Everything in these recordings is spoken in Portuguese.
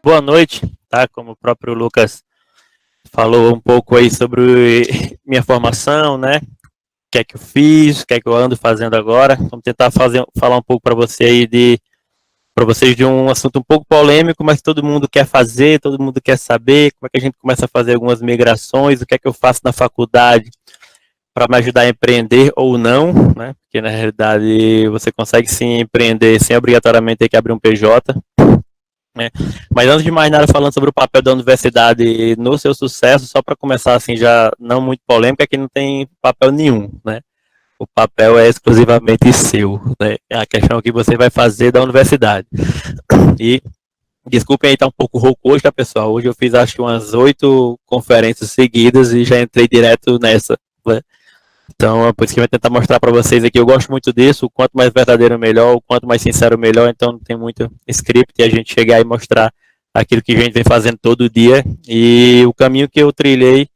Boa noite, tá? Como o próprio Lucas falou um pouco aí sobre minha formação, né? O que é que eu fiz, o que é que eu ando fazendo agora. Vamos tentar falar um pouco para você aí para vocês de um assunto um pouco polêmico, mas todo mundo quer fazer, todo mundo quer saber como é que a gente começa a fazer algumas migrações, o que é que eu faço na faculdade para me ajudar a empreender ou não, né? Porque na realidade você consegue sim empreender sem obrigatoriamente ter que abrir um PJ. Né? Mas antes de mais nada, falando sobre o papel da universidade no seu sucesso, só para começar assim, já não muito polêmica, que não tem papel nenhum, né? O papel é exclusivamente seu, né? É a questão que você vai fazer da universidade. E desculpem aí, tá um pouco rouco hoje, tá, pessoal? Hoje eu fiz acho que umas 8 conferências seguidas e já entrei direto nessa, né? Então, é por isso que eu vou tentar mostrar para vocês aqui. Eu gosto muito disso. O quanto mais verdadeiro, melhor. O quanto mais sincero, melhor. Então, não tem muito script e a gente chegar e mostrar aquilo que a gente vem fazendo todo dia. E o caminho que eu trilhei,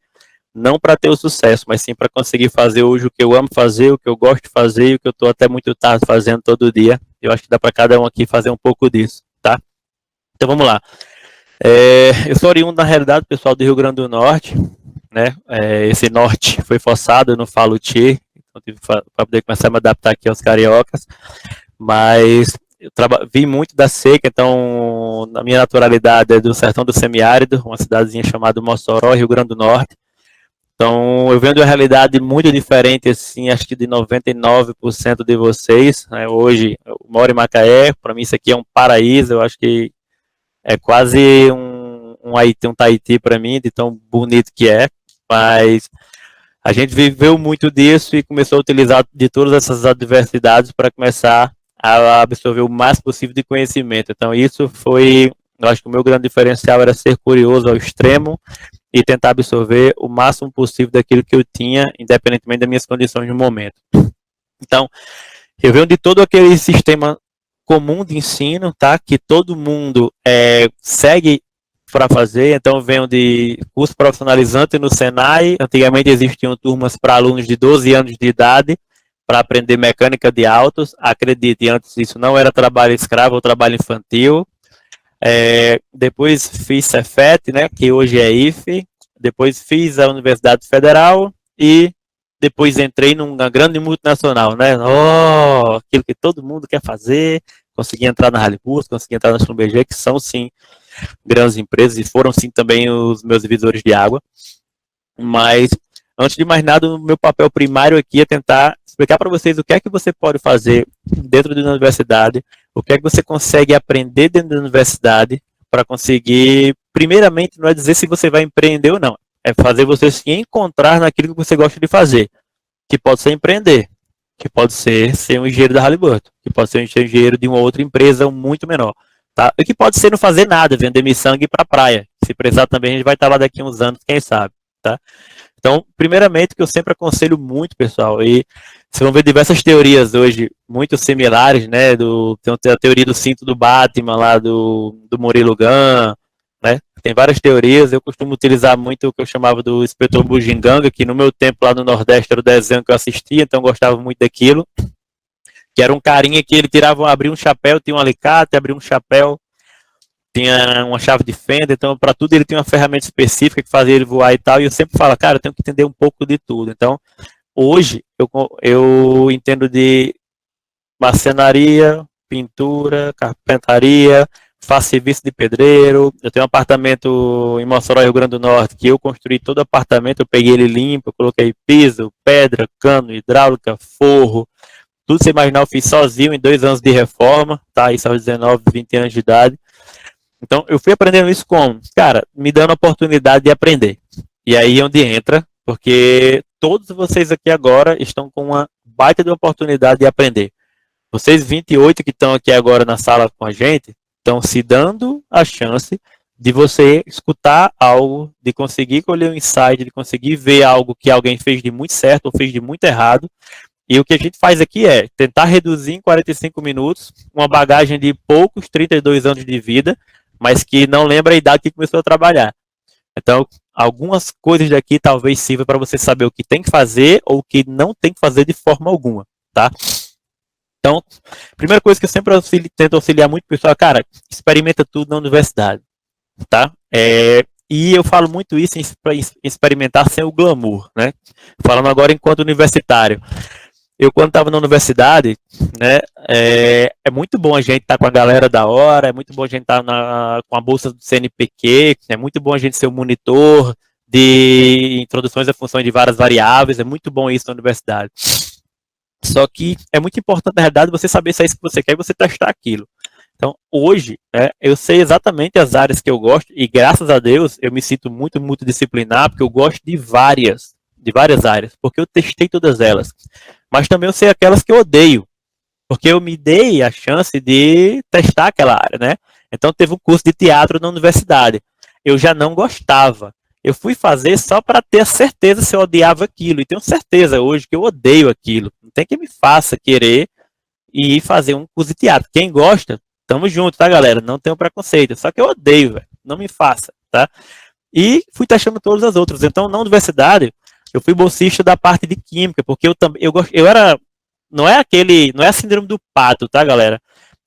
não para ter o sucesso, mas sim para conseguir fazer hoje o que eu amo fazer, o que eu gosto de fazer e o que eu estou até muito tarde fazendo todo dia. Eu acho que dá para cada um aqui fazer um pouco disso, tá? Então, vamos lá. Eu sou oriundo, na realidade, pessoal, do Rio Grande do Norte, né? Esse norte foi forçado, eu não falo tchê, então tive para poder começar a me adaptar aqui aos cariocas, mas eu vi muito da seca, então na minha naturalidade é do sertão do semiárido, uma cidadezinha chamada Mossoró, Rio Grande do Norte. Então eu venho de uma realidade muito diferente, assim, acho que de 99% de vocês, né? Hoje eu moro em Macaé, para mim isso aqui é um paraíso, eu acho que é quase um Haiti, um Tahiti para mim, de tão bonito que é, mas a gente viveu muito disso e começou a utilizar de todas essas adversidades para começar a absorver o máximo possível de conhecimento. Então isso foi, eu acho que o meu grande diferencial era ser curioso ao extremo e tentar absorver o máximo possível daquilo que eu tinha, independentemente das minhas condições no momento. Então, eu venho de todo aquele sistema comum de ensino, tá? Que todo mundo segue para fazer. Então, venho de curso profissionalizante no Senai. Antigamente existiam turmas para alunos de 12 anos de idade para aprender mecânica de autos. Acredite, antes isso não era trabalho escravo ou trabalho infantil. Depois fiz Cefet, né? Que hoje é IFE. Depois fiz a Universidade Federal e depois entrei numa grande multinacional, né? Oh, aquilo que todo mundo quer fazer. Consegui entrar na Halibut, consegui entrar na Schlumberger, que são sim grandes empresas e foram sim também os meus divisores de água. Mas antes de mais nada, o meu papel primário aqui é tentar explicar para vocês o que é que você pode fazer dentro da universidade, o que é que você consegue aprender dentro da universidade para conseguir, primeiramente, não é dizer se você vai empreender ou não, é fazer você se encontrar naquilo que você gosta de fazer, que pode ser empreender, que pode ser um engenheiro da Halliburton, que pode ser um engenheiro de uma outra empresa muito menor, tá? E que pode ser não fazer nada, vender miçangue para a praia. Se precisar também, a gente vai estar lá daqui a uns anos, quem sabe, tá? Então, primeiramente, que eu sempre aconselho muito, pessoal, e vocês vão ver diversas teorias hoje muito similares, né? Tem a teoria do cinto do Batman lá, do Murilo Gun, né? Tem várias teorias, eu costumo utilizar muito o que eu chamava do Inspetor Bugiganga, que no meu tempo lá no Nordeste era o desenho que eu assistia, então eu gostava muito daquilo, que era um carinha que ele abria um chapéu, tinha um alicate, abria um chapéu, tinha uma chave de fenda, então para tudo ele tinha uma ferramenta específica que fazia ele voar e tal, e eu sempre falo, cara, eu tenho que entender um pouco de tudo. Então, hoje eu entendo de marcenaria, pintura, carpentaria, faço serviço de pedreiro. Eu tenho um apartamento em Mossoró, Rio Grande do Norte, que eu construí todo o apartamento, eu peguei ele limpo, eu coloquei piso, pedra, cano, hidráulica, forro, tudo você imaginar eu fiz sozinho em 2 anos de reforma, tá? Isso aos 19, 20 anos de idade. Então, eu fui aprendendo isso como, cara, me dando a oportunidade de aprender. E aí é onde entra, porque todos vocês aqui agora estão com uma baita de oportunidade de aprender. Vocês 28 que estão aqui agora na sala com a gente, estão se dando a chance de você escutar algo, de conseguir colher um insight, de conseguir ver algo que alguém fez de muito certo ou fez de muito errado. E o que a gente faz aqui é tentar reduzir em 45 minutos uma bagagem de poucos 32 anos de vida, mas que não lembra a idade que começou a trabalhar. Então, algumas coisas daqui talvez sirva para você saber o que tem que fazer ou o que não tem que fazer de forma alguma, tá? Então, primeira coisa que eu sempre tento auxiliar muito o pessoal, cara, experimenta tudo na universidade. tá? E eu falo muito isso para experimentar sem o glamour, né? Falando agora enquanto universitário. Eu, quando estava na universidade, né, é muito bom a gente estar com a galera da hora, é muito bom a gente estar com a bolsa do CNPq, é muito bom a gente ser o monitor de introduções a funções de várias variáveis, é muito bom isso na universidade. Só que é muito importante, na realidade, você saber se é isso que você quer e você testar aquilo. Então, hoje, eu sei exatamente as áreas que eu gosto e, graças a Deus, eu me sinto muito, muito disciplinar, porque eu gosto de várias áreas, porque eu testei todas elas. Mas também eu sei aquelas que eu odeio, porque eu me dei a chance de testar aquela área, né? Então, teve um curso de teatro na universidade. Eu já não gostava. Eu fui fazer só para ter a certeza se eu odiava aquilo. E tenho certeza hoje que eu odeio aquilo. Não tem que me faça querer ir fazer um curso de teatro. Quem gosta, tamo junto, tá, galera? Não tenho preconceito. Só que eu odeio, velho. Não me faça, tá? E fui testando todas as outras. Então, na universidade, eu fui bolsista da parte de química, porque eu era. Não é a síndrome do pato, tá, galera?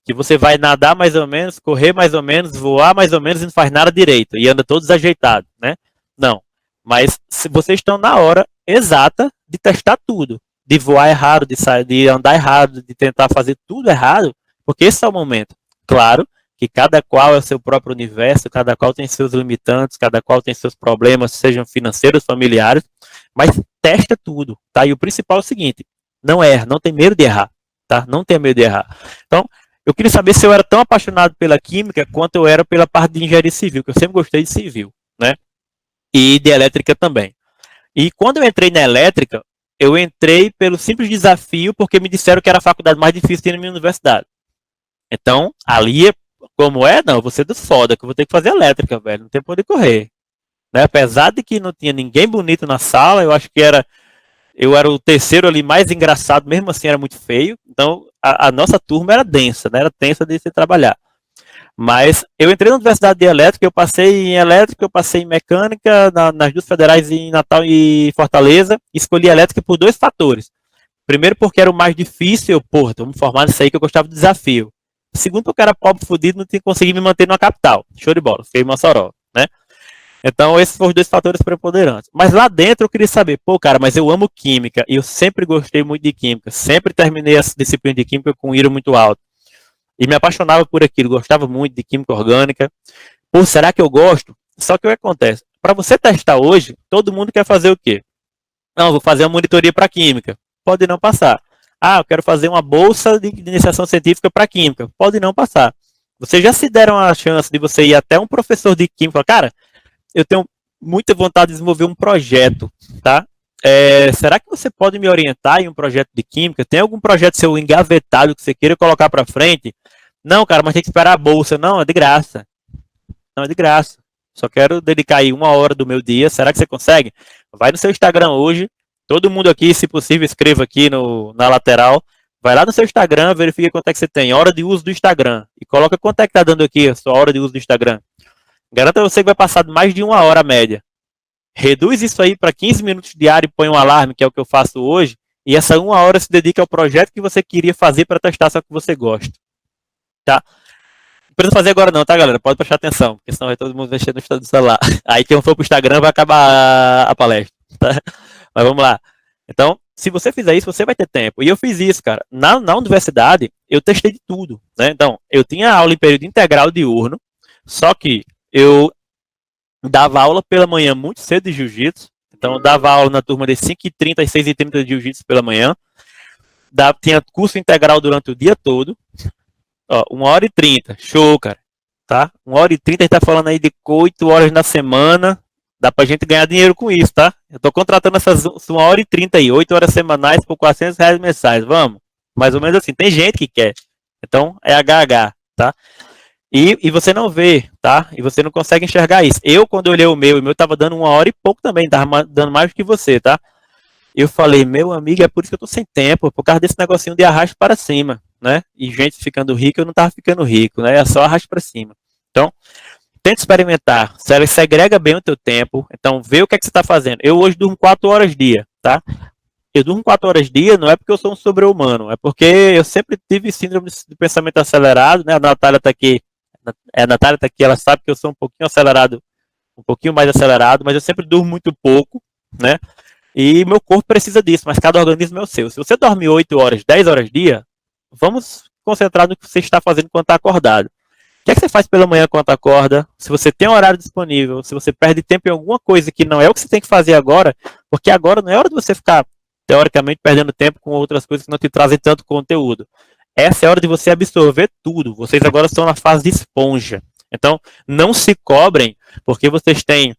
Que você vai nadar mais ou menos, correr mais ou menos, voar mais ou menos e não faz nada direito. E anda todo desajeitado, né? Não. Mas se vocês estão na hora exata de testar tudo. De voar errado, de andar errado, de tentar fazer tudo errado, porque esse é o momento. Claro que cada qual é o seu próprio universo, cada qual tem seus limitantes, cada qual tem seus problemas, sejam financeiros, familiares, mas testa tudo, tá? E o principal é o seguinte, não erra, não tem medo de errar, tá? Não tem medo de errar. Então, eu queria saber se eu era tão apaixonado pela química quanto eu era pela parte de engenharia civil, que eu sempre gostei de civil, né? E de elétrica também. E quando eu entrei na elétrica, eu entrei pelo simples desafio, porque me disseram que era a faculdade mais difícil de ir na minha universidade. Então, ali, como é? Não, eu vou ser do foda, que eu vou ter que fazer elétrica, velho. Não tem por onde correr. Né? Apesar de que não tinha ninguém bonito na sala, eu acho que eu era o terceiro ali mais engraçado, mesmo assim era muito feio. Então, a nossa turma era densa, né? Era tensa de se trabalhar. Mas eu entrei na Universidade de Elétrica, eu passei em elétrica, eu passei em mecânica, nas duas federais em Natal e Fortaleza. Escolhi elétrica por dois fatores. Primeiro, porque era o mais difícil, porra, tô me formando isso aí que eu gostava do desafio. Segundo, porque eu era pobre fudido, não tinha conseguido me manter numa capital. Show de bola, fiquei em Mossoró, né? Então, esses foram os dois fatores preponderantes. Mas lá dentro eu queria saber, pô, cara, mas eu amo química e eu sempre gostei muito de química. Sempre terminei essa disciplina de química com um IRA muito alto. E me apaixonava por aquilo, gostava muito de química orgânica. Pô, será que eu gosto? Só que o que acontece? Para você testar hoje, todo mundo quer fazer o quê? Não, vou fazer uma monitoria para química. Pode não passar. Ah, eu quero fazer uma bolsa de iniciação científica para química. Pode não passar. Vocês já se deram a chance de você ir até um professor de química? Cara, eu tenho muita vontade de desenvolver um projeto, tá? Será que você pode me orientar em um projeto de química? Tem algum projeto seu engavetado que você queira colocar para frente? Não, cara, mas tem que esperar a bolsa. Não, é de graça. Não, é de graça. Só quero dedicar aí 1 hora do meu dia. Será que você consegue? Vai no seu Instagram hoje. Todo mundo aqui, se possível, escreva aqui na lateral. Vai lá no seu Instagram, verifica quanto é que você tem. Hora de uso do Instagram. E coloca quanto é que tá dando aqui a sua hora de uso do Instagram. Garanto a você que vai passar mais de 1 hora a média. Reduz isso aí para 15 minutos diário e põe um alarme, que é o que eu faço hoje. E essa 1 hora se dedica ao projeto que você queria fazer para testar só que você gosta. Tá? Não precisa fazer agora não, tá, galera? Pode prestar atenção, porque senão vai todo mundo mexer no celular. Aí quem for pro Instagram vai acabar a palestra, tá? Mas vamos lá. Então, se você fizer isso, você vai ter tempo. E eu fiz isso, cara. Na universidade, eu testei de tudo, né? Então, eu tinha aula em período integral diurno, só que eu dava aula pela manhã muito cedo de jiu-jitsu. Então, eu dava aula na turma de 5h30 às 6h30 de jiu-jitsu pela manhã. Tinha curso integral durante o dia todo. Ó, 1h30, show, cara. Tá? 1h30, a gente tá falando aí de 8 horas na semana. Dá pra gente ganhar dinheiro com isso, tá? Eu tô contratando essas 1h30 aí, 8 horas semanais por R$ 400 mensais. Vamos? Mais ou menos assim. Tem gente que quer. Então, é HH, tá? E você não vê, tá? E você não consegue enxergar isso. Eu, quando eu olhei o meu tava dando 1 hora e pouco também, tava dando mais do que você, tá? Eu falei, meu amigo, é por isso que eu tô sem tempo, por causa desse negocinho de arrasto para cima, né? E gente ficando rica, eu não tava ficando rico, né? É só arrasto para cima. Então, tenta experimentar, segrega bem o teu tempo, então vê o que é que você tá fazendo. Eu hoje durmo 4 horas dia, tá? Eu durmo 4 horas dia, não é porque eu sou um sobre-humano, é porque eu sempre tive síndrome de pensamento acelerado, né? A Natália tá aqui, A Natália tá aqui, ela sabe que eu sou um pouquinho acelerado, um pouquinho mais acelerado, mas eu sempre durmo muito pouco, né? E meu corpo precisa disso, mas cada organismo é o seu. Se você dorme 8 horas, 10 horas dia, vamos concentrar no que você está fazendo quando está acordado. O que é que você faz pela manhã quando acorda? Se você tem um horário disponível, se você perde tempo em alguma coisa que não é o que você tem que fazer agora, porque agora não é hora de você ficar, teoricamente, perdendo tempo com outras coisas que não te trazem tanto conteúdo. Essa é a hora de você absorver tudo. Vocês agora estão na fase de esponja. Então, não se cobrem, porque vocês têm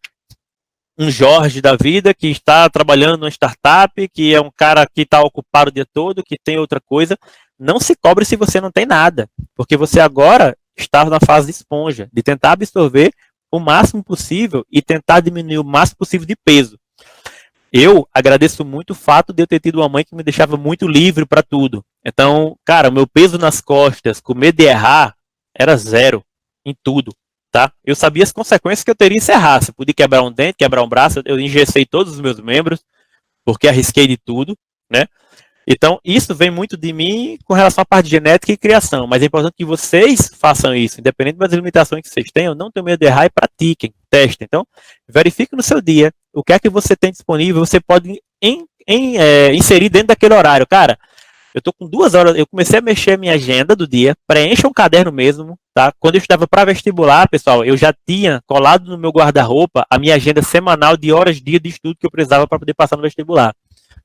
um Jorge da vida que está trabalhando numa startup, que é um cara que está ocupado o dia todo, que tem outra coisa. Não se cobre se você não tem nada, porque você agora está na fase de esponja, de tentar absorver o máximo possível e tentar diminuir o máximo possível de peso. Eu agradeço muito o fato de eu ter tido uma mãe que me deixava muito livre para tudo. Então, cara, o meu peso nas costas, com medo de errar, era zero em tudo. Tá? Eu sabia as consequências que eu teria se errasse. Podia quebrar um dente, quebrar um braço, eu engessei todos os meus membros, porque arrisquei de tudo, né? Então, isso vem muito de mim com relação à parte de genética e criação, mas é importante que vocês façam isso, independente das limitações que vocês tenham, não tenham medo de errar e pratiquem, testem. Então, verifique no seu dia o que é que você tem disponível, você pode inserir dentro daquele horário. Cara, eu estou com 2 horas, eu comecei a mexer a minha agenda do dia, preencha um caderno mesmo, tá? Quando eu estava para vestibular, pessoal, eu já tinha colado no meu guarda-roupa a minha agenda semanal de horas-dia de estudo que eu precisava para poder passar no vestibular,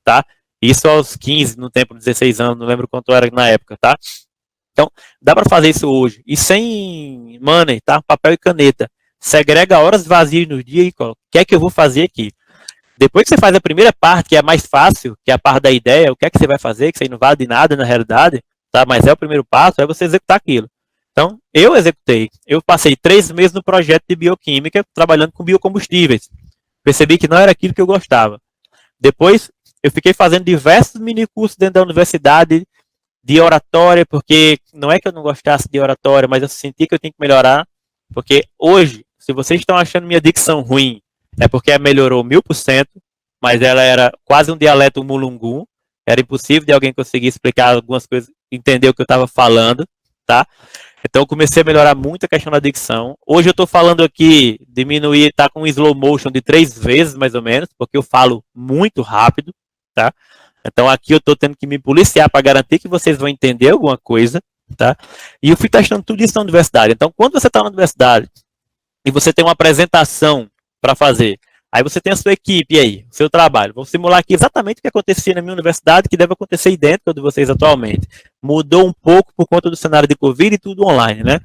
tá? Isso aos 15, no tempo, 16 anos, não lembro quanto era na época, tá? Então, dá para fazer isso hoje. E sem money, tá? Papel e caneta. Segrega horas vazias no dia e o que é que eu vou fazer aqui? Depois que você faz a primeira parte, que é a mais fácil, que é a parte da ideia, o que é que você vai fazer, que você não vale de nada na realidade, tá? Mas é o primeiro passo, é você executar aquilo. Então, eu executei. Eu passei 3 meses no projeto de bioquímica, trabalhando com biocombustíveis. Percebi que não era aquilo que eu gostava. Depois, eu fiquei fazendo diversos minicursos dentro da universidade de oratória, porque não é que eu não gostasse de oratória, mas eu senti que eu tinha que melhorar, porque hoje, se vocês estão achando minha dicção ruim, é porque ela melhorou 1000%, mas ela era quase um dialeto mulungu, era impossível de alguém conseguir explicar algumas coisas, entender o que eu estava falando, tá? Então eu comecei a melhorar muito a questão da dicção. Hoje eu estou falando aqui, diminuir, tá com um slow motion de 3 vezes, mais ou menos, porque eu falo muito rápido, tá? Então aqui eu estou tendo que me policiar para garantir que vocês vão entender alguma coisa, tá? E eu fui testando tudo isso na universidade. Então quando você está na universidade e você tem uma apresentação para fazer, aí você tem a sua equipe aí, o seu trabalho. Vou simular aqui exatamente o que acontecia na minha universidade, que deve acontecer idêntico de vocês atualmente. Mudou um pouco por conta do cenário de Covid e tudo online, né?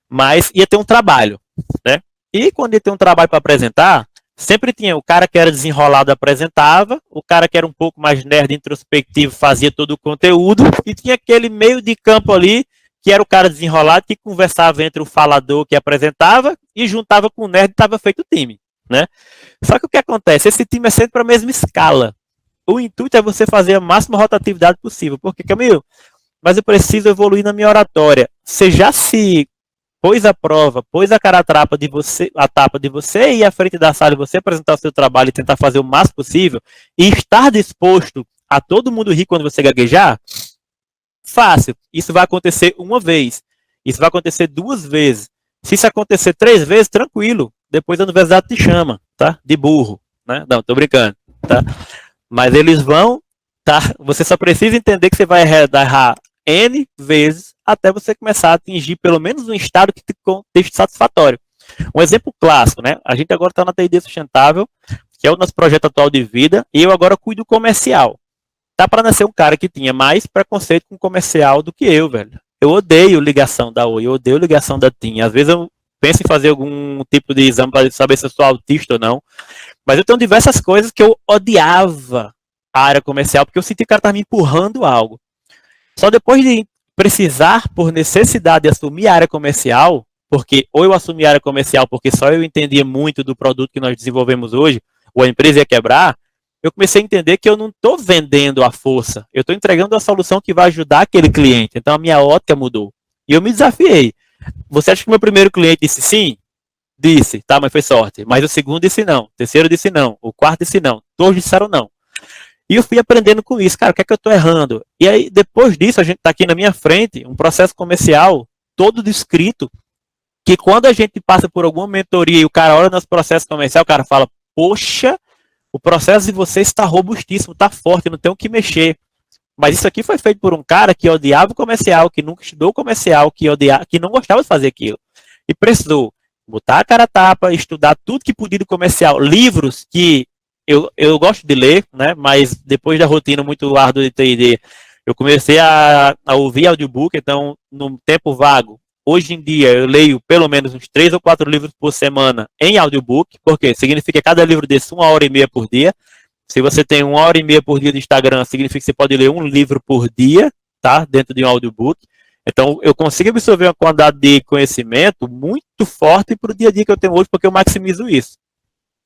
Mas ia ter um trabalho, né? E quando ia ter um trabalho para apresentar, sempre tinha o cara que era desenrolado apresentava, o cara que era um pouco mais nerd introspectivo fazia todo o conteúdo, e tinha aquele meio de campo ali, que era o cara desenrolado que conversava entre o falador que apresentava e juntava com o nerd e estava feito o time, né? Só que o que acontece? Esse time é sempre para a mesma escala. O intuito é você fazer a máxima rotatividade possível. Porque, Camilo, mas eu preciso evoluir na minha oratória. Você já se pôs a prova, pôs a cara a tapa de você ir à frente da sala e você apresentar o seu trabalho e tentar fazer o máximo possível e estar disposto a todo mundo rir quando você gaguejar? Fácil. Isso vai acontecer uma vez. Isso vai acontecer 2 vezes. Se isso acontecer 3 vezes, tranquilo. Depois a universidade te chama, tá? De burro, né? Não, tô brincando, tá? Mas eles vão, tá? Você só precisa entender que você vai errar N vezes até você começar a atingir pelo menos um estado que te esteja satisfatório. Um exemplo clássico, né? A gente agora está na TID Sustentável, que é o nosso projeto atual de vida, e eu agora cuido comercial. Tá para nascer um cara que tinha mais preconceito com comercial do que eu, velho. Eu odeio ligação da Oi, eu odeio ligação da TIM. Às vezes eu penso em fazer algum tipo de exame para saber se eu sou autista ou não. Mas eu tenho diversas coisas que eu odiava a área comercial, porque eu senti que o cara estava me empurrando algo. Só depois de precisar, por necessidade, assumir a área comercial, porque ou eu assumi a área comercial porque só eu entendia muito do produto que nós desenvolvemos hoje, ou a empresa ia quebrar, eu comecei a entender que eu não estou vendendo a força, eu estou entregando a solução que vai ajudar aquele cliente. Então a minha ótica mudou. E eu me desafiei. Você acha que o meu primeiro cliente disse sim? Disse, tá, mas foi sorte. Mas o segundo disse não, o terceiro disse não, o quarto disse não, todos disseram não. E eu fui aprendendo com isso, cara, o que é que eu estou errando? E aí, depois disso, a gente está aqui na minha frente, um processo comercial todo descrito, que quando a gente passa por alguma mentoria e o cara olha nosso processo comercial, o cara fala, poxa, o processo de vocês está robustíssimo, está forte, não tem o que mexer. Mas isso aqui foi feito por um cara que odiava o comercial, que nunca estudou o comercial, que não gostava de fazer aquilo. E precisou botar a cara a tapa, estudar tudo que podia do comercial. Livros que eu gosto de ler, né? Mas depois da rotina muito árdua de T&D, eu comecei a ouvir audiobook, então no tempo vago, hoje em dia eu leio pelo menos uns 3 ou 4 livros por semana em audiobook, porque significa cada livro desse 1h30 por dia. Se você tem 1h30 por dia de Instagram, significa que você pode ler um livro por dia, tá? Dentro de um audiobook. Então, eu consigo absorver uma quantidade de conhecimento muito forte para o dia a dia que eu tenho hoje, porque eu maximizo isso,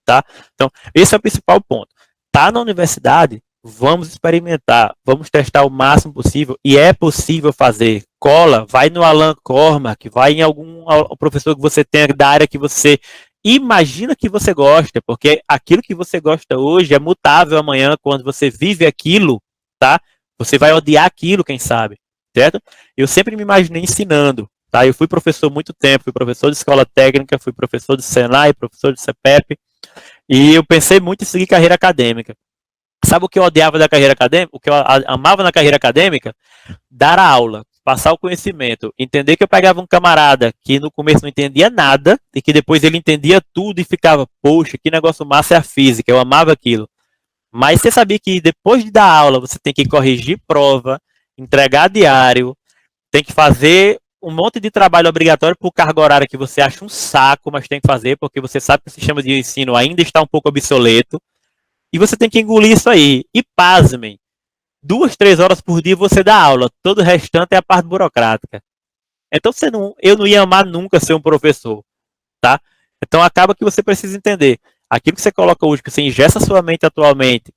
tá? Então, esse é o principal ponto. Tá na universidade, vamos experimentar, vamos testar o máximo possível, e é possível fazer. Cola, vai no Alan Cormack, vai em algum professor que você tenha da área que você imagina que você gosta, porque aquilo que você gosta hoje é mutável amanhã, quando você vive aquilo, tá? Você vai odiar aquilo, quem sabe, certo? Eu sempre me imaginei ensinando, tá? Eu fui professor muito tempo, fui professor de escola técnica, fui professor de Senai, professor de CEPEP, e eu pensei muito em seguir carreira acadêmica. Sabe o que eu odiava da carreira acadêmica? O que eu amava na carreira acadêmica? Dar a aula, passar o conhecimento, entender que eu pegava um camarada que no começo não entendia nada e que depois ele entendia tudo e ficava, poxa, que negócio massa é a física, eu amava aquilo. Mas você sabia que depois de dar aula você tem que corrigir prova, entregar diário, tem que fazer um monte de trabalho obrigatório por carga horária que você acha um saco, mas tem que fazer porque você sabe que o sistema de ensino ainda está um pouco obsoleto. E você tem que engolir isso aí. E pasmem, 2, 3 horas por dia você dá aula, todo o restante é a parte burocrática. Então eu não ia amar nunca ser um professor, tá? Então acaba que você precisa entender. Aquilo que você coloca hoje, que você ingessa sua mente atualmente,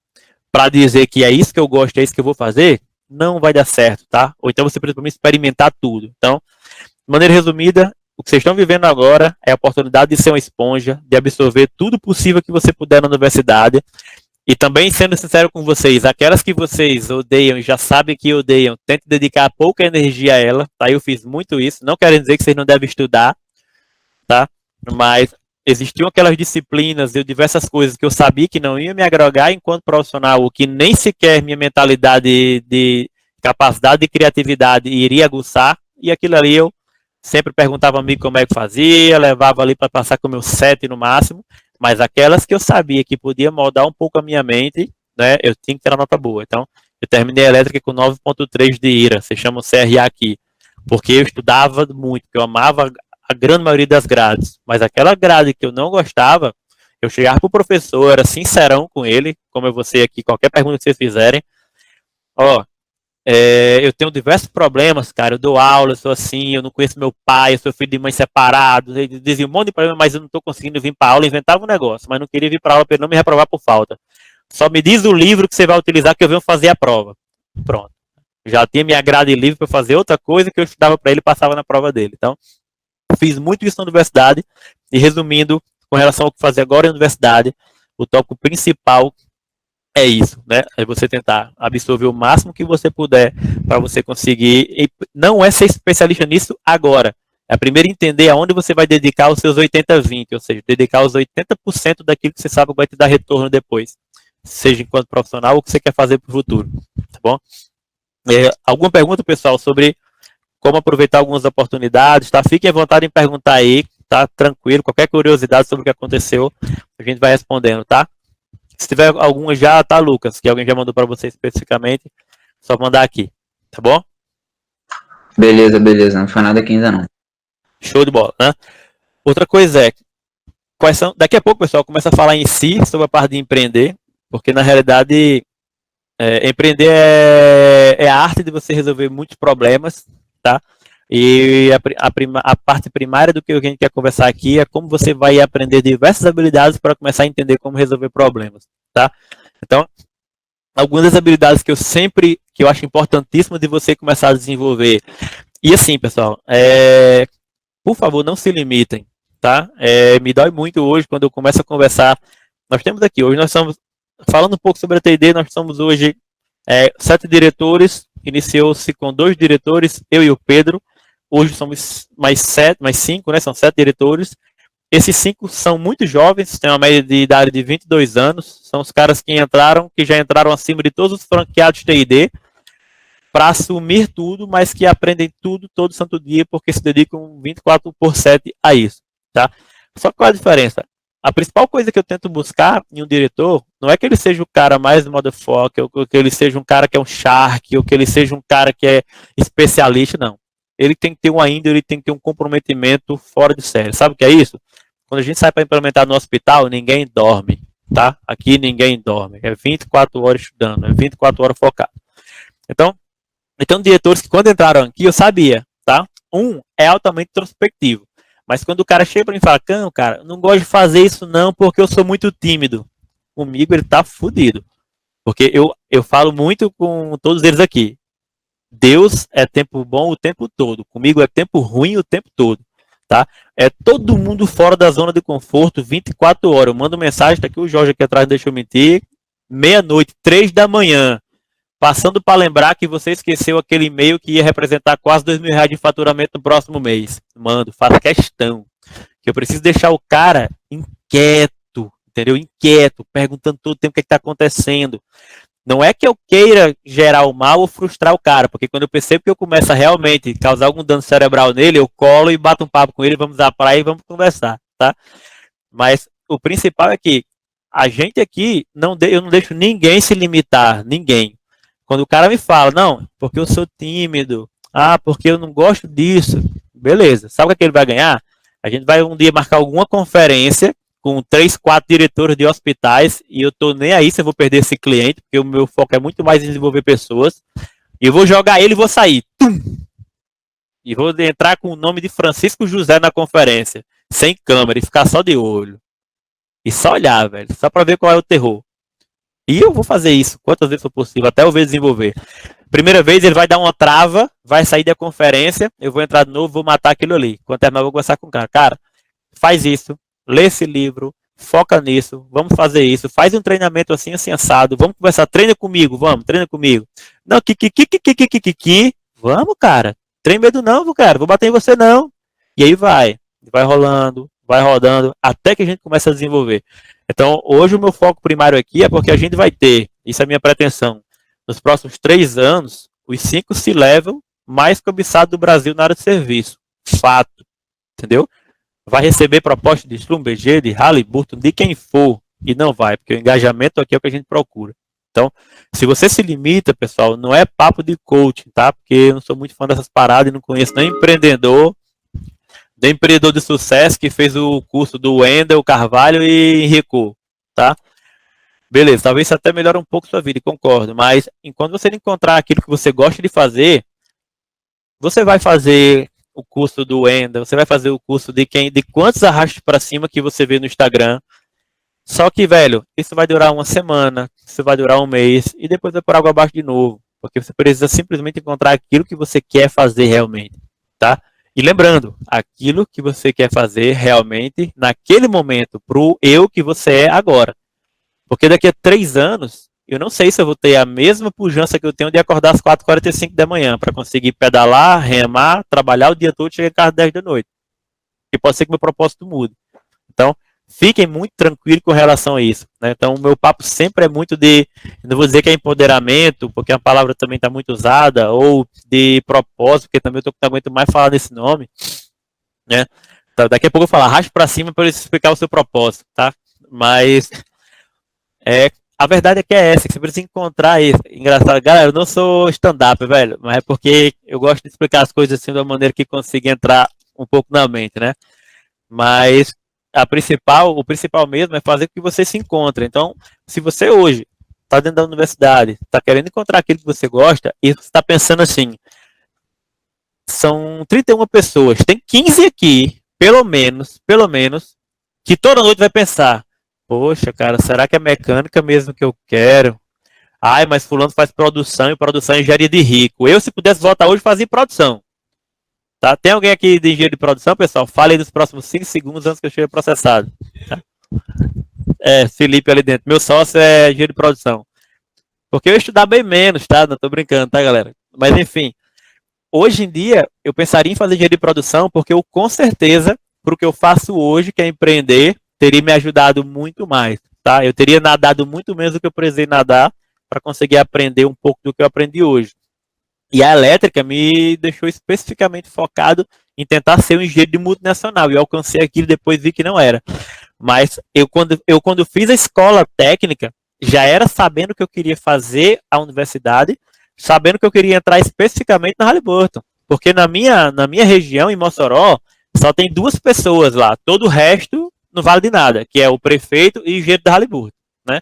para dizer que é isso que eu gosto, é isso que eu vou fazer, não vai dar certo, tá? Ou então você precisa experimentar tudo. Então, de maneira resumida, o que vocês estão vivendo agora é a oportunidade de ser uma esponja, de absorver tudo possível que você puder na universidade. E também, sendo sincero com vocês, aquelas que vocês odeiam e já sabem que odeiam, tentem dedicar pouca energia a ela, tá? Eu fiz muito isso, não quero dizer que vocês não devem estudar, tá? Mas existiam aquelas disciplinas e diversas coisas que eu sabia que não iam me agregar enquanto profissional, ou que nem sequer minha mentalidade de capacidade de criatividade iria aguçar, e aquilo ali eu sempre perguntava a mim como é que fazia, levava ali para passar com o meu 7 no máximo, mas aquelas que eu sabia que podia moldar um pouco a minha mente, né, eu tinha que ter uma nota boa. Então, eu terminei a elétrica com 9,3 de IRA, se chama CRA aqui, porque eu estudava muito, porque eu amava a grande maioria das grades, mas aquela grade que eu não gostava, eu chegava pro professor, era sincerão com ele, como eu vou ser aqui, qualquer pergunta que vocês fizerem, ó, eu tenho diversos problemas, cara, eu dou aula, eu sou assim, eu não conheço meu pai, eu sou filho de mãe separado, ele dizia um monte de problema, mas eu não estou conseguindo vir para aula, inventava um negócio, mas não queria vir para aula para ele não me reprovar por falta. Só me diz o livro que você vai utilizar que eu venho fazer a prova. Pronto. Já tinha minha grade livre para fazer outra coisa que eu estudava para ele e passava na prova dele. Então, fiz muito isso na universidade, e resumindo, com relação ao que fazer agora na universidade, o tópico principal é isso, né? É você tentar absorver o máximo que você puder para você conseguir. E não é ser especialista nisso agora. É primeiro entender aonde você vai dedicar os seus 80-20, ou seja, dedicar os 80% daquilo que você sabe que vai te dar retorno depois, seja enquanto profissional ou o que você quer fazer para o futuro, tá bom? Alguma pergunta, pessoal, sobre como aproveitar algumas oportunidades, tá? Fiquem à vontade em perguntar aí, tá? Tranquilo, qualquer curiosidade sobre o que aconteceu, a gente vai respondendo, tá? Se tiver alguma já, tá, Lucas, que alguém já mandou para você especificamente, só mandar aqui, tá bom? Beleza, beleza, não foi nada aqui ainda não. Show de bola, né? Outra coisa é, quais são, daqui a pouco, pessoal, começa a falar em si sobre a parte de empreender, porque na realidade, empreender é a arte de você resolver muitos problemas, tá? E a parte primária do que a gente quer conversar aqui é como você vai aprender diversas habilidades para começar a entender como resolver problemas, tá? Então, algumas das habilidades que eu acho importantíssimo de você começar a desenvolver. E assim, pessoal, por favor, não se limitem, tá? Me dói muito hoje quando eu começo a conversar. Nós temos aqui, hoje nós estamos falando um pouco sobre a T&D, nós somos hoje 7 diretores, iniciou-se com 2 diretores, eu e o Pedro. hoje somos mais 5, né? São 7 diretores. Esses 5 são muito jovens, têm uma média de idade de 22 anos. São os caras que já entraram acima de todos os franqueados TID para assumir tudo, mas que aprendem tudo todo santo dia, porque se dedicam 24/7 a isso, tá? Só que qual a diferença? A principal coisa que eu tento buscar em um diretor não é que ele seja o cara mais motherfucker, ou que ele seja um cara que é um shark, ou que ele seja um cara que é especialista, não. Ele tem que ter ele tem que ter um comprometimento fora de série. Sabe o que é isso? Quando a gente sai para implementar no hospital, ninguém dorme, tá? Aqui ninguém dorme. É 24 horas estudando, é 24 horas focado. Então, diretores que quando entraram aqui, eu sabia, tá? Um é altamente introspectivo. Mas quando o cara chega para mim e fala, cara, não gosto de fazer isso não, porque eu sou muito tímido. Comigo ele tá fudido. Porque eu falo muito com todos eles aqui. Deus é tempo bom o tempo todo. Comigo é tempo ruim o tempo todo. Tá? É todo mundo fora da zona de conforto 24 horas. Eu mando mensagem, tá aqui o Jorge aqui atrás, deixa eu mentir. Meia-noite, 3 da manhã. Passando para lembrar que você esqueceu aquele e-mail que ia representar quase R$2.000 de faturamento no próximo mês. Mando, faço questão. Que eu preciso deixar o cara inquieto, entendeu? Inquieto, perguntando todo o tempo o que está acontecendo. Não é que eu queira gerar o mal ou frustrar o cara, porque quando eu percebo que eu começo a realmente causar algum dano cerebral nele, eu colo e bato um papo com ele, vamos à praia e vamos conversar, tá? Mas o principal é que a gente aqui, eu não deixo ninguém se limitar, ninguém. Quando o cara me fala, não, porque eu sou tímido, porque eu não gosto disso, beleza, sabe o que ele vai ganhar? A gente vai um dia marcar alguma conferência com 3, 4 diretores de hospitais e eu tô nem aí se eu vou perder esse cliente, porque o meu foco é muito mais em desenvolver pessoas, e eu vou jogar ele e vou sair, e vou entrar com o nome de Francisco José na conferência, sem câmera, e ficar só de olho, e só olhar, velho, só pra ver qual é o terror. E eu vou fazer isso quantas vezes for possível, até eu ver desenvolver. Primeira vez ele vai dar uma trava, vai sair da conferência, eu vou entrar de novo, vou matar aquilo ali. Quando terminar, eu vou conversar com o cara. Cara, faz isso, lê esse livro, foca nisso, vamos fazer isso, faz um treinamento assim, assim, assado, vamos conversar, treina comigo, treina comigo. Não, vamos, cara, treina medo não, cara, vou bater em você não. E aí vai rolando, vai rodando, até que a gente começa a desenvolver. Então, hoje o meu foco primário aqui é porque a gente vai ter, isso é a minha pretensão, nos próximos 3 anos, os 5 C-level mais cobiçados do Brasil na área de serviço. Fato. Entendeu? Vai receber proposta de Schlumberger, de Halliburton, de quem for, e não vai, porque o engajamento aqui é o que a gente procura. Então, se você se limita, pessoal, não é papo de coaching, tá? Porque eu não sou muito fã dessas paradas e não conheço nem empreendedor de sucesso que fez o curso do Wendel Carvalho e enricou, tá? Beleza, talvez isso até melhore um pouco a sua vida, concordo, mas enquanto você encontrar aquilo que você gosta de fazer, você vai fazer o curso do Wendel, você vai fazer o curso de quantos arrastos para cima que você vê no Instagram. Só que, velho, isso vai durar uma semana, isso vai durar um mês, e depois vai por água abaixo de novo, porque você precisa simplesmente encontrar aquilo que você quer fazer realmente, tá? E lembrando, aquilo que você quer fazer realmente naquele momento, pro eu que você é agora. Porque daqui a 3 anos, eu não sei se eu vou ter a mesma pujança que eu tenho de acordar às 4h45 da manhã para conseguir pedalar, remar, trabalhar o dia todo e chegar em casa às 10 da noite. E pode ser que meu propósito mude. Então, fiquem muito tranquilos com relação a isso, né? Então, o meu papo sempre é muito não vou dizer que é empoderamento, porque a palavra também está muito usada, ou de propósito, porque também eu não aguento mais falar desse nome, né? Então, daqui a pouco eu vou falar, arraste para cima para ele explicar o seu propósito, tá? Mas a verdade é que é essa, que você precisa encontrar isso. Engraçado, galera, eu não sou stand-up, velho, mas é porque eu gosto de explicar as coisas assim de uma maneira que consiga entrar um pouco na mente, né? Mas o principal mesmo é fazer com que você se encontre. Então, se você hoje está dentro da universidade, está querendo encontrar aquilo que você gosta, e você está pensando assim, são 31 pessoas, tem 15 aqui, pelo menos, que toda noite vai pensar, poxa, cara, será que é mecânica mesmo que eu quero? Ai, mas fulano faz produção, e produção é engenharia de rico. Eu, se pudesse voltar hoje, fazia produção. Tá? Tem alguém aqui de engenharia de produção, pessoal? Fale aí nos próximos 5 segundos antes que eu chegue processado. Tá? Felipe ali dentro. Meu sócio é engenheiro de produção. Porque eu ia estudar bem menos, tá? Não tô brincando, tá, galera? Mas enfim. hoje em dia, eu pensaria em fazer engenharia de produção, porque eu, com certeza, para o que eu faço hoje, que é empreender, teria me ajudado muito mais, tá? Eu teria nadado muito menos do que eu precisei nadar para conseguir aprender um pouco do que eu aprendi hoje. E a elétrica me deixou especificamente focado em tentar ser um engenheiro de multinacional. E eu alcancei aquilo e depois vi que não era. Mas quando fiz a escola técnica, já era sabendo que eu queria fazer a universidade, sabendo que eu queria entrar especificamente na Halliburton. Porque na minha região, em Mossoró, só tem 2 pessoas lá. Todo o resto não vale de nada, que é o prefeito e o engenheiro da Halliburton, né?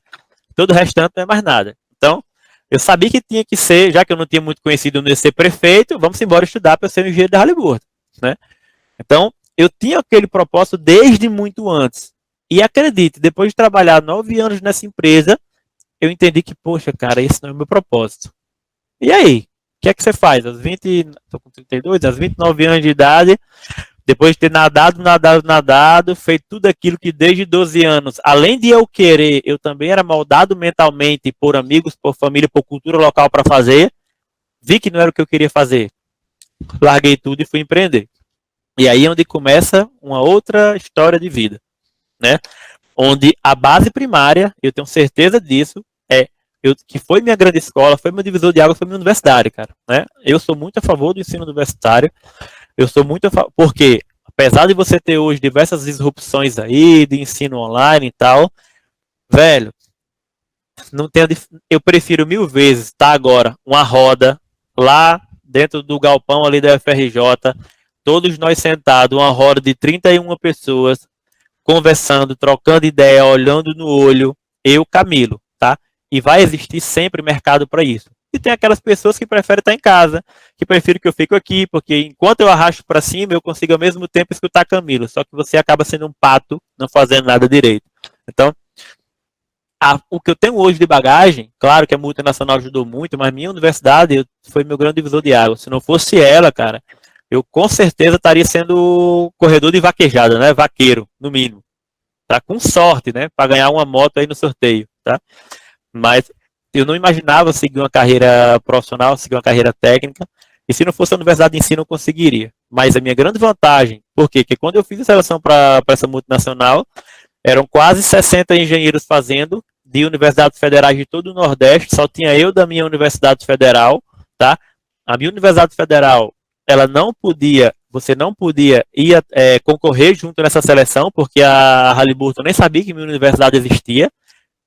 Todo o restante não é mais nada. Então, eu sabia que tinha que ser, já que eu não tinha muito conhecido no ser prefeito, vamos embora estudar para ser um engenheiro da Halliburton, né? Então, eu tinha aquele propósito desde muito antes. E acredite, depois de trabalhar 9 anos nessa empresa, eu entendi que, poxa, cara, esse não é o meu propósito. E aí? O que é que você faz? Estou com 32, aos 29 anos de idade, depois de ter nadado, feito tudo aquilo que desde 12 anos, além de eu querer, eu também era moldado mentalmente por amigos, por família, por cultura local para fazer, vi que não era o que eu queria fazer. Larguei tudo e fui empreender. E aí é onde começa uma outra história de vida, né? Onde a base primária, eu tenho certeza disso, que foi minha grande escola, foi meu divisor de águas, foi minha universidade, cara, né? Eu sou muito a favor do ensino universitário, eu sou muito a favor, porque apesar de você ter hoje diversas disrupções aí, de ensino online e tal, velho, não tem, eu prefiro 1000 vezes estar agora uma roda lá dentro do galpão ali da UFRJ, todos nós sentados, uma roda de 31 pessoas, conversando, trocando ideia, olhando no olho, eu, Camilo, tá? E vai existir sempre mercado para isso. E tem aquelas pessoas que preferem estar em casa, que preferem que eu fique aqui, porque enquanto eu arrasto para cima, eu consigo ao mesmo tempo escutar Camilo, só que você acaba sendo um pato, não fazendo nada direito. Então, o que eu tenho hoje de bagagem, claro que a multinacional ajudou muito, mas minha universidade foi meu grande divisor de água. Se não fosse ela, cara, eu com certeza estaria sendo corredor de vaquejada, né? Vaqueiro, no mínimo. Tá? Com sorte, né? Para ganhar uma moto aí no sorteio, tá? Mas eu não imaginava seguir uma carreira profissional, seguir uma carreira técnica. E se não fosse a universidade de ensino, eu conseguiria. Mas a minha grande vantagem, por quê? Porque quando eu fiz a seleção para essa multinacional, eram quase 60 engenheiros fazendo, de universidades federais de todo o Nordeste, só tinha eu da minha universidade federal, tá? A minha universidade federal, ela não podia, você não podia ir concorrer junto nessa seleção, porque a Halliburton nem sabia que minha universidade existia.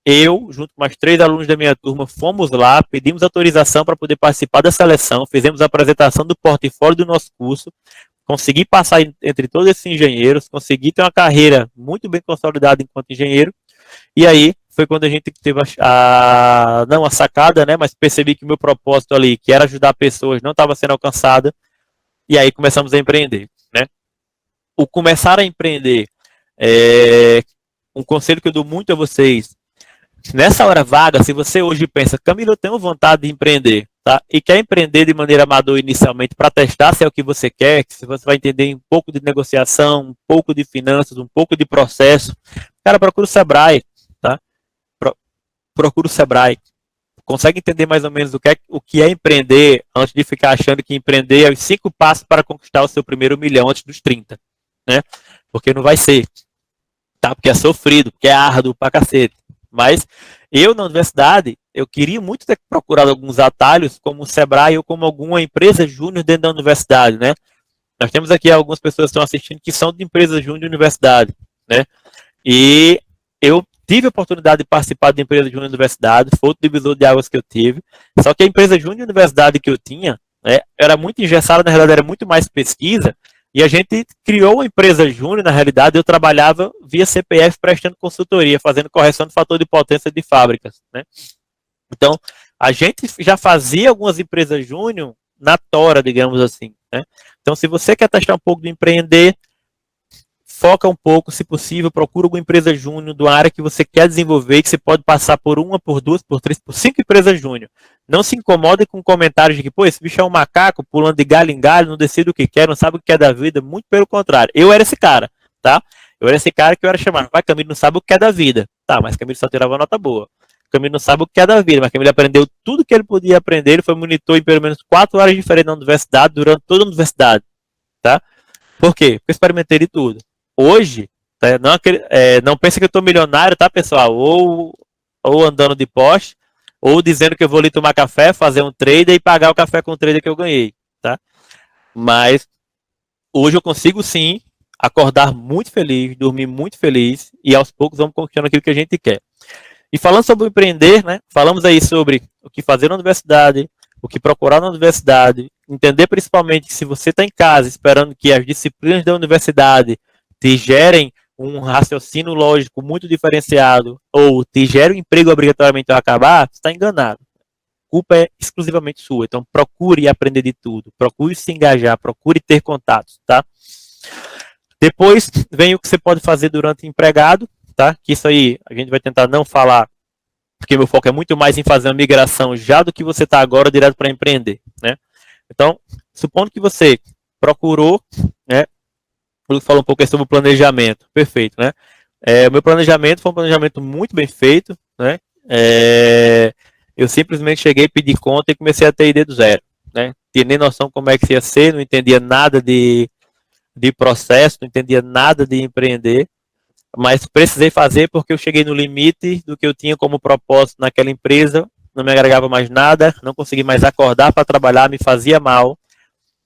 Eu, junto com mais 3 alunos da minha turma, fomos lá, pedimos autorização para poder participar da seleção, fizemos a apresentação do portfólio do nosso curso, consegui passar entre todos esses engenheiros, consegui ter uma carreira muito bem consolidada enquanto engenheiro, e aí foi quando a gente teve não a sacada, né, mas percebi que o meu propósito ali, que era ajudar pessoas, não estava sendo alcançado, e aí começamos a empreender, né. O começar a empreender, um conselho que eu dou muito a vocês, nessa hora vaga, se você hoje pensa, Camilo, eu tenho vontade de empreender, tá? E quer empreender de maneira amadora inicialmente para testar se é o que você quer, se você vai entender um pouco de negociação, um pouco de finanças, um pouco de processo, cara, procura o Sebrae, tá? Procura o Sebrae. Consegue entender mais ou menos o que é empreender antes de ficar achando que empreender é os 5 passos para conquistar o seu primeiro milhão antes dos 30, né? Porque não vai ser, tá? Porque é sofrido, porque é árduo pra cacete. Mas eu, na universidade, eu queria muito ter procurado alguns atalhos, como o Sebrae ou como alguma empresa júnior dentro da universidade, né? Nós temos aqui algumas pessoas que estão assistindo que são de empresas júnior de universidade, né? E eu tive a oportunidade de participar de empresa júnior de universidade, foi outro divisor de águas que eu tive. Só que a empresa júnior de universidade que eu tinha, né, era muito engessada, na realidade era muito mais pesquisa, e a gente criou uma empresa júnior, na realidade, eu trabalhava via CPF prestando consultoria, fazendo correção de fator de potência de fábricas, né? Então, a gente já fazia algumas empresas júnior na tora, digamos assim, né? Então, se você quer testar um pouco de empreender, foca um pouco, se possível, procura alguma empresa júnior da área que você quer desenvolver, que você pode passar por 1, por 2, por 3, por 5 empresas júnior. Não se incomode com comentários de que, pô, esse bicho é um macaco, pulando de galho em galho, não decide o que quer, não sabe o que quer da vida. Muito pelo contrário. Eu era esse cara, tá? Eu era esse cara que eu era chamado. Vai, Camilo não sabe o que é da vida. Tá, mas Camilo só tirava nota boa. Camilo não sabe o que é da vida, mas Camilo aprendeu tudo que ele podia aprender. Ele foi monitor em pelo menos 4 áreas diferentes na universidade, durante toda a universidade, tá? Por quê? Porque eu experimentei de tudo. Hoje, tá? Não pense que eu estou milionário, tá, pessoal? Ou andando de Porsche, ou dizendo que eu vou ali tomar café, fazer um trader e pagar o café com o trader que eu ganhei, tá? Mas hoje eu consigo sim acordar muito feliz, dormir muito feliz e aos poucos vamos conquistando aquilo que a gente quer. E falando sobre empreender, né? Falamos aí sobre o que fazer na universidade, o que procurar na universidade, entender principalmente que se você está em casa esperando que as disciplinas da universidade te gerem um raciocínio lógico muito diferenciado ou te gere um emprego obrigatoriamente ao acabar, você está enganado. A culpa é exclusivamente sua. Então procure aprender de tudo, procure se engajar, procure ter contatos, tá? Depois vem o que você pode fazer durante o empregado, tá? Que isso aí a gente vai tentar não falar, porque meu foco é muito mais em fazer uma migração já do que você está agora direto para empreender, né? Então, supondo que você procurou, né? Eu falo um pouco sobre o planejamento, perfeito, né? O meu planejamento foi um planejamento muito bem feito, né? Eu simplesmente cheguei, pedi conta e comecei a ter ideia do zero, né? Tinha nem noção como é que ia ser, não entendia nada de processo, não entendia nada de empreender, mas precisei fazer porque eu cheguei no limite do que eu tinha como propósito naquela empresa, não me agregava mais nada, não consegui mais acordar para trabalhar, me fazia mal.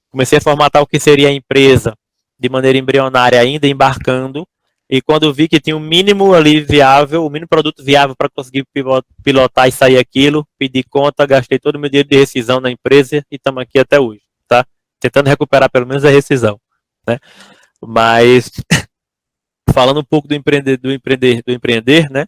Comecei a formatar o que seria a empresa de maneira embrionária, ainda embarcando, e quando eu vi que tinha um mínimo ali viável, o mínimo produto viável para conseguir pilotar e sair aquilo, pedi conta, gastei todo o meu dinheiro de rescisão na empresa e estamos aqui até hoje, tá? Tentando recuperar pelo menos a rescisão, né? Mas falando um pouco do empreender, né?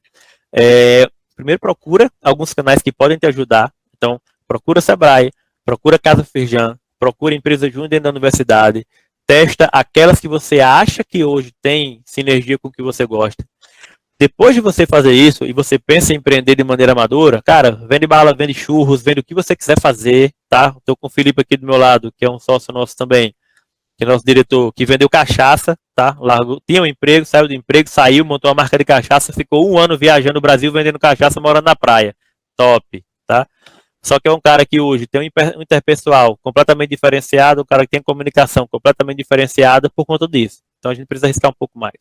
Primeiro procura alguns canais que podem te ajudar. Então, procura Sebrae, procura Casa Firjan, procura empresa júnior dentro da universidade, testa aquelas que você acha que hoje tem sinergia com o que você gosta. Depois de você fazer isso e você pensa em empreender de maneira amadora, cara, vende bala, vende churros, vende o que você quiser fazer, tá? Estou com o Felipe aqui do meu lado, que é um sócio nosso também, que é nosso diretor, que vendeu cachaça, tá? Largou, tinha um emprego, saiu do emprego, saiu, montou uma marca de cachaça, ficou 1 ano viajando o Brasil vendendo cachaça, morando na praia. Top, tá? Só que é um cara que hoje tem um interpessoal completamente diferenciado, um cara que tem comunicação completamente diferenciada por conta disso. Então a gente precisa arriscar um pouco mais,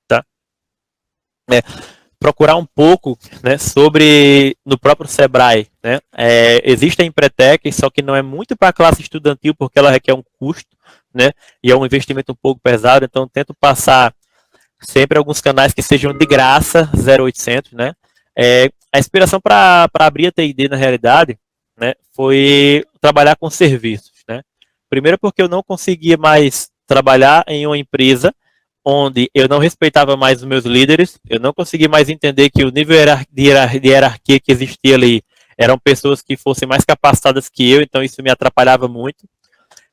tá? Procurar um pouco, né, sobre no próprio Sebrae, né? Existe a Empretec, só que não é muito para a classe estudantil porque ela requer um custo, né? E é um investimento um pouco pesado, então tento passar sempre alguns canais que sejam de graça, 0800, né? A inspiração para abrir a TID na realidade, né, foi trabalhar com serviços, né? Primeiro porque eu não conseguia mais trabalhar em uma empresa onde eu não respeitava mais os meus líderes, eu não conseguia mais entender que o nível de hierarquia que existia ali eram pessoas que fossem mais capacitadas que eu, então isso me atrapalhava muito,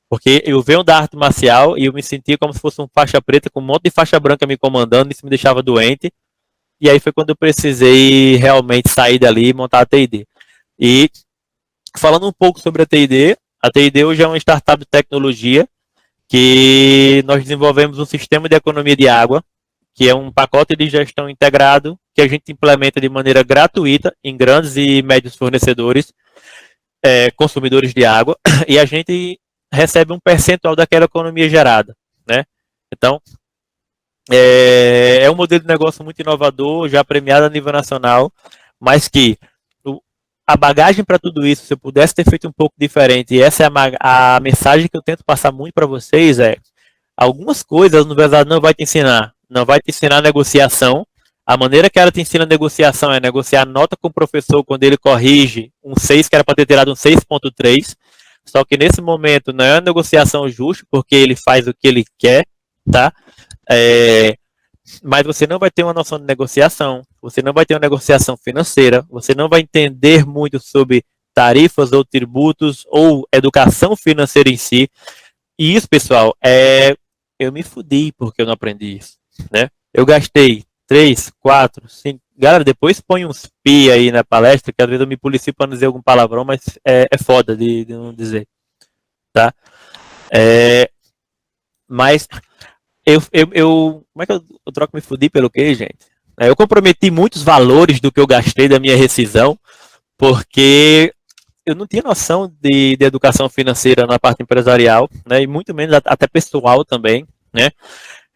porque eu venho da arte marcial e eu me sentia como se fosse um faixa preta com um monte de faixa branca me comandando, isso me deixava doente, e aí foi quando eu precisei realmente sair dali e montar a TID. E falando um pouco sobre a TID hoje é uma startup de tecnologia que nós desenvolvemos um sistema de economia de água, que é um pacote de gestão integrado que a gente implementa de maneira gratuita em grandes e médios fornecedores, consumidores de água, e a gente recebe um percentual daquela economia gerada, né? Então, é um modelo de negócio muito inovador, já premiado a nível nacional, mas que a bagagem para tudo isso, se eu pudesse ter feito um pouco diferente, e essa é a mensagem que eu tento passar muito para vocês, algumas coisas a universidade não vai te ensinar. Não vai te ensinar negociação. A maneira que ela te ensina negociação é negociar nota com o professor quando ele corrige um 6, que era para ter tirado um 6.3. Só que nesse momento não é uma negociação justa, porque ele faz o que ele quer, tá? Mas você não vai ter uma noção de negociação, você não vai ter uma negociação financeira, você não vai entender muito sobre tarifas ou tributos ou educação financeira em si. E isso, pessoal, eu me fudi porque eu não aprendi isso, né? Eu gastei 3, 4, 5... Galera, depois põe uns pi aí na palestra, que às vezes eu me policio para não dizer algum palavrão, mas é foda de não dizer, tá? Mas... como é que eu troco me fudi pelo quê, gente? Eu comprometi muitos valores do que eu gastei da minha rescisão, porque eu não tinha noção de educação financeira na parte empresarial, né, e muito menos até pessoal também, né.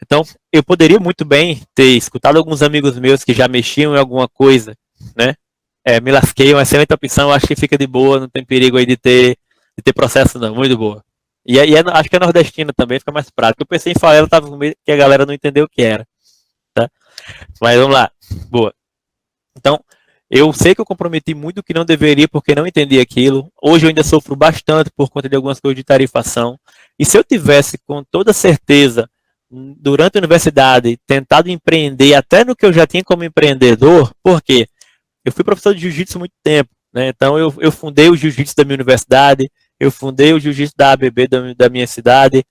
Então, eu poderia muito bem ter escutado alguns amigos meus que já mexiam em alguma coisa, né, me lasquei, uma excelente opção, acho que fica de boa, não tem perigo aí de ter processo não, muito boa. Acho que é nordestina também, fica mais prático. Eu pensei em falar, ela tava com medo que a galera não entendeu o que era, tá? Mas vamos lá, boa. Então, eu sei que eu comprometi muito o que não deveria porque não entendi aquilo. Hoje eu ainda sofro bastante por conta de algumas coisas de tarifação. E se eu tivesse com toda certeza, durante a universidade, tentado empreender até no que eu já tinha como empreendedor, por quê? Eu fui professor de jiu-jitsu há muito tempo, né? Então eu fundei o jiu-jitsu da minha universidade, eu fundei o jiu-jitsu da ABB da minha cidade,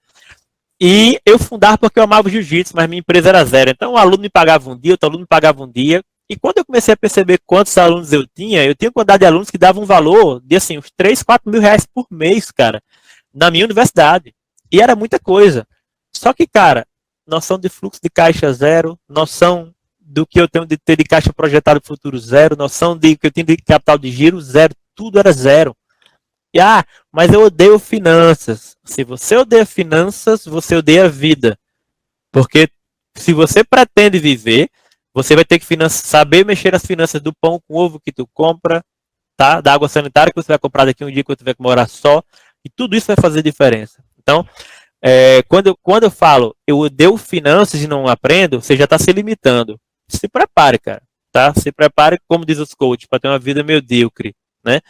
e eu fundava porque eu amava o jiu-jitsu, mas minha empresa era zero. Então o aluno me pagava um dia, outro aluno me pagava um dia, e quando eu comecei a perceber quantos alunos eu tinha quantidade de alunos que davam um valor de assim, uns 3, 4 mil reais por mês, cara, na minha universidade. E era muita coisa. Só que, cara, noção de fluxo de caixa zero, noção do que eu tenho de ter de caixa projetado para o futuro zero, noção de que eu tenho de capital de giro zero, tudo era zero. E, mas eu odeio finanças. Se você odeia finanças, você odeia a vida. Porque se você pretende viver, você vai ter que saber mexer nas finanças do pão com ovo que tu compra, tá? Da água sanitária que você vai comprar daqui um dia que você vai morar só. E tudo isso vai fazer diferença. Então, quando eu falo eu odeio finanças e não aprendo, você já está se limitando. Se prepare, cara. Tá? Se prepare, como diz os coaches, para ter uma vida medíocre, né?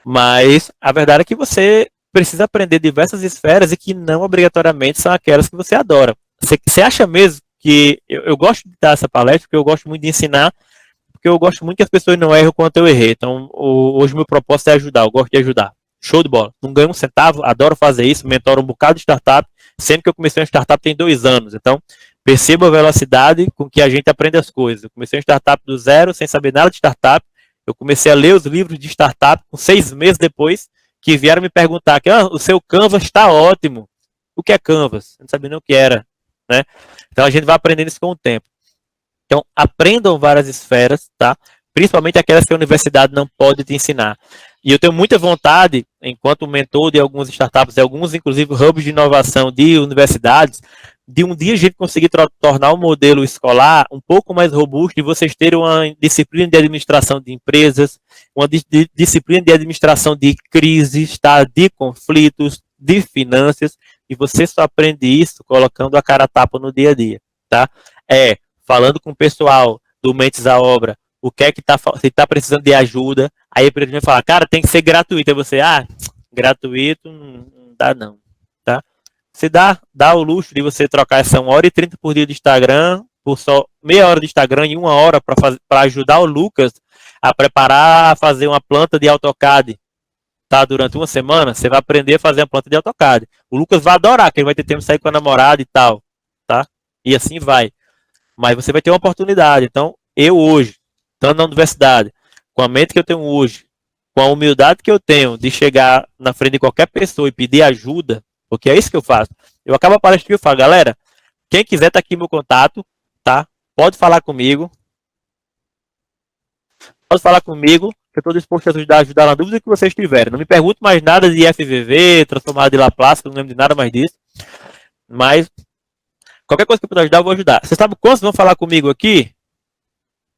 Mas a verdade é que você precisa aprender diversas esferas e que não obrigatoriamente são aquelas que você adora. Você acha mesmo que eu gosto de dar essa palestra porque eu gosto muito de ensinar, porque eu gosto muito que as pessoas não erram quanto eu errei. Então, hoje o meu propósito é ajudar, eu gosto de ajudar. Show de bola. Não ganho um centavo, adoro fazer isso, mentoro um bocado de startup, sendo que eu comecei uma startup tem 2 anos. Então, perceba a velocidade com que a gente aprende as coisas. Eu comecei uma startup do zero, sem saber nada de startup. Eu comecei a ler os livros de startup com 6 meses depois que vieram me perguntar que o seu Canvas está ótimo. O que é Canvas? Eu não sabia nem o que era, né? Então a gente vai aprendendo isso com o tempo. Então aprendam várias esferas, tá? Principalmente aquelas que a universidade não pode te ensinar. E eu tenho muita vontade, enquanto mentor de algumas startups, de alguns inclusive hubs de inovação de universidades, de um dia a gente conseguir tornar o modelo escolar um pouco mais robusto e vocês terem uma disciplina de administração de empresas, uma disciplina de administração de crises, tá? De conflitos, de finanças, e você só aprende isso colocando a cara a tapa no dia a dia, tá? Falando com o pessoal do Mentes à Obra, o que é que se tá precisando de ajuda, aí a gente vai falar, cara, tem que ser gratuito, aí você, gratuito não dá não, tá? Você dá o luxo de você trocar essa 1h30 por dia de Instagram, por só meia hora de Instagram e 1 hora para ajudar o Lucas a preparar, a fazer uma planta de AutoCAD, tá? Durante uma semana, você vai aprender a fazer a planta de AutoCAD. O Lucas vai adorar, que ele vai ter tempo de sair com a namorada e tal, tá? E assim vai. Mas você vai ter uma oportunidade. Então, eu hoje, estando na universidade, com a mente que eu tenho hoje, com a humildade que eu tenho de chegar na frente de qualquer pessoa e pedir ajuda, porque é isso que eu faço. Eu acabo a palestra e eu falo, galera, quem quiser tá aqui meu contato, tá? Pode falar comigo. Pode falar comigo, que eu estou disposto a ajudar na dúvida que vocês tiverem. Não me pergunte mais nada de FVV, transformada de Laplace, que eu não lembro de nada mais disso. Mas, qualquer coisa que eu puder ajudar, eu vou ajudar. Você sabe quantos vão falar comigo aqui?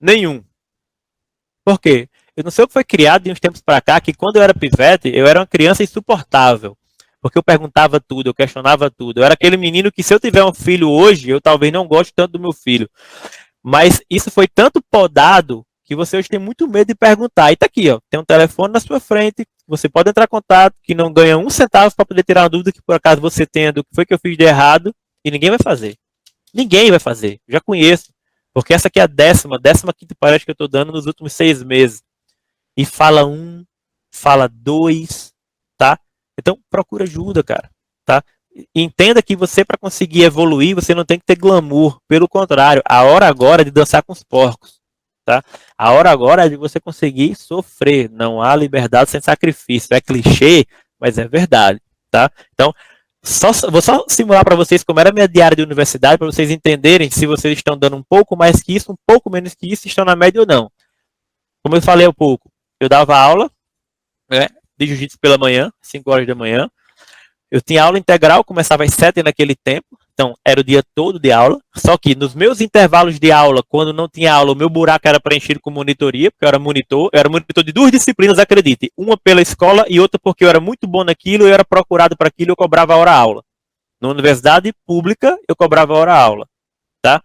Nenhum. Por quê? Eu não sei o que foi criado de uns tempos para cá, que quando eu era pivete, eu era uma criança insuportável. Porque eu perguntava tudo, eu questionava tudo. Eu era aquele menino que se eu tiver um filho hoje, eu talvez não goste tanto do meu filho. Mas isso foi tanto podado que você hoje tem muito medo de perguntar. E tá aqui, ó, tem um telefone na sua frente, você pode entrar em contato, que não ganha um centavo para poder tirar uma dúvida que por acaso você tenha do que foi que eu fiz de errado, e ninguém vai fazer. Ninguém vai fazer. Já conheço. Porque essa aqui é a 15ª palestra que eu estou dando nos últimos 6 meses. E fala 1, fala 2, tá? Então, procura ajuda, cara, tá? Entenda que você, para conseguir evoluir, você não tem que ter glamour. Pelo contrário, a hora agora é de dançar com os porcos, tá? A hora agora é de você conseguir sofrer. Não há liberdade sem sacrifício. É clichê, mas é verdade, tá? Então, Vou só simular para vocês como era a minha diária de universidade, para vocês entenderem se vocês estão dando um pouco mais que isso, um pouco menos que isso, estão na média ou não. Como eu falei há pouco, eu dava aula, né, de jiu-jitsu pela manhã, 5 horas da manhã. Eu tinha aula integral, começava às 7 naquele tempo, então era o dia todo de aula. Só que nos meus intervalos de aula, quando não tinha aula, o meu buraco era preenchido com monitoria, porque eu era monitor de 2 disciplinas, acredite. Uma pela escola e outra porque eu era muito bom naquilo, eu era procurado para aquilo e eu cobrava hora-aula. Na universidade pública, eu cobrava hora-aula, tá?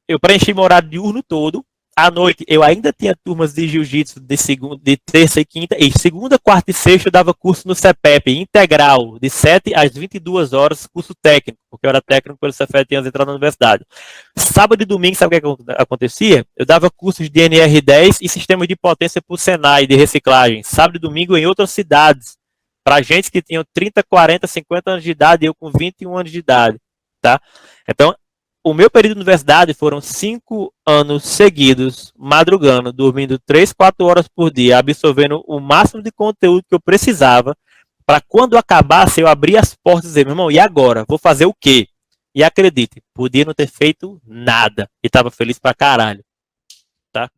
Eu preenchi meu horário diurno todo. À noite, eu ainda tinha turmas de jiu-jitsu de terça e quinta. E segunda, quarta e sexta, eu dava curso no CEPEP, integral, de 7 às 22 horas, curso técnico, porque eu era técnico pelo Cefet antes de entrar na universidade. Sábado e domingo, sabe o que acontecia? Eu dava cursos de NR10 e sistemas de potência por Senai, de reciclagem. Sábado e domingo em outras cidades, para gente que tinham 30, 40, 50 anos de idade, e eu com 21 anos de idade, tá? Então, o meu período de universidade foram 5 anos seguidos, madrugando, dormindo 3, 4 horas por dia, absorvendo o máximo de conteúdo que eu precisava, para quando acabasse eu abrir as portas e dizer, meu irmão, e agora? Vou fazer o quê? E acredite, podia não ter feito nada. E estava feliz pra caralho. Tá?